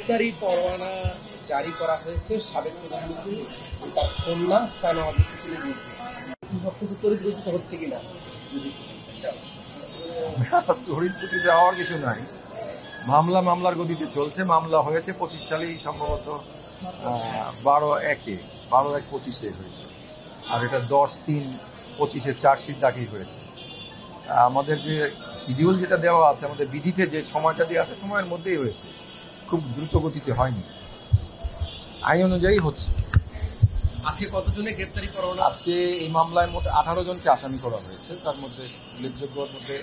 গ্রেপ্তারি পরোয়ানা জারি করা হয়েছে সাবেক প্রধানমন্ত্রী তার কন্যা সানাওয়াজের বিরুদ্ধে। সবকিছু তরিত হচ্ছে কিনা তরিতগতি দেওয়ার কিছু নাই, মামলার গতিতে চলছে। মামলা হয়েছে 25 সালেই সম্ভবত 12/1/25 হয়েছে, আর এটা 10/3/25 চার্জশিট দাখিল হয়েছে। আমাদের যে শিডিউল যেটা দেওয়া আছে, আমাদের বিধিতে যে সময়টা দেওয়া আছে সময়ের মধ্যেই হয়েছে, খুব দ্রুত গতিতে হয়নি, আইন অনুযায়ী হচ্ছে। আজকে কতজনের গ্রেপ্তারি পরোয়ানা? আজকে এই মামলায় মোট 18 জনকে আসামি করা হয়েছে। তার মধ্যে উল্লেখযোগ্যর মধ্যে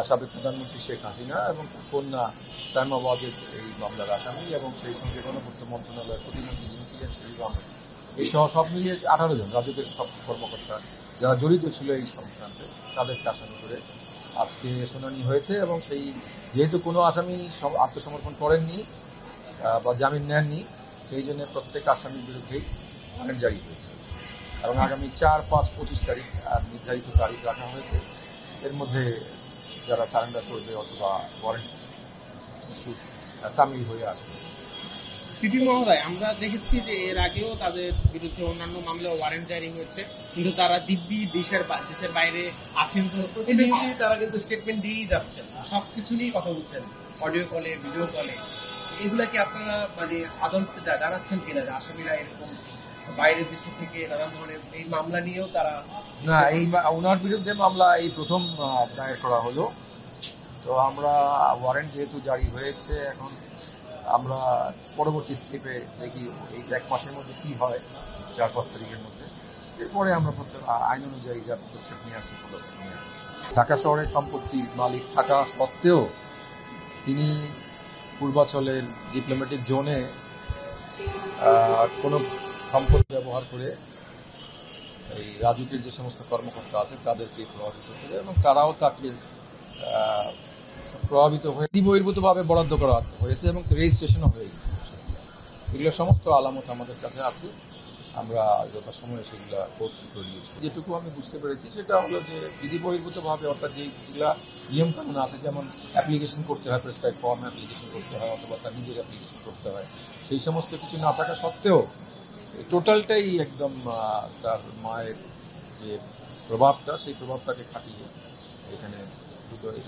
সাবেক প্রধানমন্ত্রী শেখ হাসিনা এবং কন্যা সাইমা ওয়াজেদ এই মামলার আসামি, এবং সেই সঙ্গে গণপূর্ত মন্ত্রণালয়ের প্রতিমন্ত্রী যিনি ছিলেন শরীফ আহমেদ। এই সহ সব মিলিয়ে 18 জন রাজুকের সব কর্মকর্তা যারা জড়িত ছিল এই সংক্রান্তে, তাদেরকে আসামি করে আজকে শুনানি হয়েছে। এবং সেই যেহেতু কোনো আসামি আত্মসমর্পণ করেননি বা জামিন নেননি, সেই জন্য প্রত্যেক আসামির বিরুদ্ধেই ওয়ারেন্ট জারি হয়েছে, এবং আগামী 4-5-25 তারিখ নির্ধারিত তারিখ রাখা হয়েছে। এর মধ্যে যারা সারেন্ডার করবে অথবা ওয়ারেন্ট ইস্যু তামিল হয়ে আসবে। পিপি মহোদয়, আমরা দেখেছি যে এর আগেও তাদের বিরুদ্ধে অন্যান্য মামলায় ওয়ারেন্ট জারি হয়েছে, কিন্তু তারা দিব্যি দেশের বাইরে আছেন। তো প্রতিনিধি তারা কিন্তু স্টেটমেন্ট দিয়েই যাচ্ছেন, সবকিছু নিয়েই কথা বলছেন, অডিও কলে, ভিডিও কলে। এগুলা কি আপনারা মানে আদালতে জানাচ্ছেন কিনা যে আসামিরা এরকম বাইরের দেশ থেকে নানান ধরনের এই মামলা নিয়েও তারা? না, এই ওনার বিরুদ্ধে মামলা এই প্রথম দায়ের করা হলো। তো আমরা ওয়ারেন্ট যেহেতু জারি হয়েছে, এখন আমরা পরবর্তী স্টেপে দেখি এই 1 মাসের মধ্যে কি হয়, 4-5 তারিখের মধ্যে। এরপরে আমরা আইন অনুযায়ী যা পদক্ষেপ নিয়ে আসি পদক্ষেপ নিয়ে আসি। ঢাকা শহরের সম্পত্তির মালিক থাকা সত্ত্বেও তিনি পূর্বাঞ্চলের ডিপ্লোম্যাটিক জোনে কোনো সম্পত্তি ব্যবহার করে এই রাজুকের যে সমস্ত কর্মকর্তা আছে তাদেরকে প্রভাবিত করে, এবং তারাও তাকে প্রভাবিত হয়ে বহির্ভূতভাবে বরাদ্দ করা হয়েছে এবং রেজিস্ট্রেশনও হয়ে গেছে। এগুলো সমস্ত আলামত আমাদের কাছে আছে, আমরা যথাসময়ে সেগুলো কোর্ট করিয়েছি। যেটুকু আমি বুঝতে পেরেছি সেটা হলো যে বিধি বহির্ভূতভাবে, অর্থাৎ যেগুলা নিয়ম কানুন আছে, যেমন অ্যাপ্লিকেশন করতে হয়, প্রেসক্রাইব ফর্ম অ্যাপ্লিকেশন করতে হয়, অথবা তার নিজের অ্যাপ্লিকেশন করতে হয়, সেই সমস্ত কিছু না থাকা সত্ত্বেও টোটালটাই একদম তার মায়ের যে প্রভাবটা, সেই প্রভাবটাকে খাটিয়ে এখানে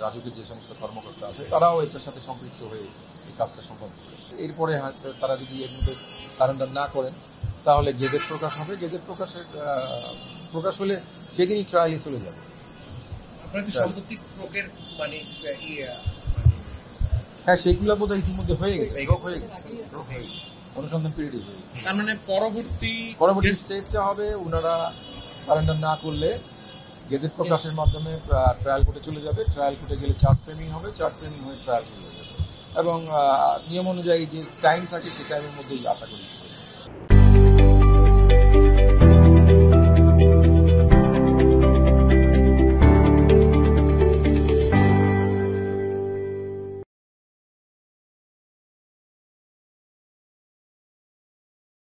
রাজুকের যে সমস্ত কর্মকর্তা আছে তারাও এটার সাথে সম্পৃক্ত হয়ে এই কাজটা সম্ভব করেছে। এরপরে হয়তো তারা যদি এর মধ্যে সারেন্ডার না করেন, তাহলে গেজেট প্রকাশ হবে। গেজেট প্রকাশ হলে সেদিনই ট্রায়ালে চলে যাবে। হ্যাঁ, সেইগুলো বোধহয় ইতিমধ্যে হয়ে গেছে, অনুসন্ধান পিরিয়ডে হয়ে গেছে। তার মানে পরবর্তী স্টেজটা হবে, ওনারা সারেন্ডার না করলে গেজেট প্রকাশের মাধ্যমে ট্রায়াল কোর্টে চলে যাবে। ট্রায়াল কোর্টে গেলে চার্জ ফ্রেমিং হবে, চার্জ ফ্রেমিং হয়ে ট্রায়াল চলে যাবে, এবং নিয়ম অনুযায়ী যে টাইম থাকে সেই টাইমের মধ্যেই আশা করি।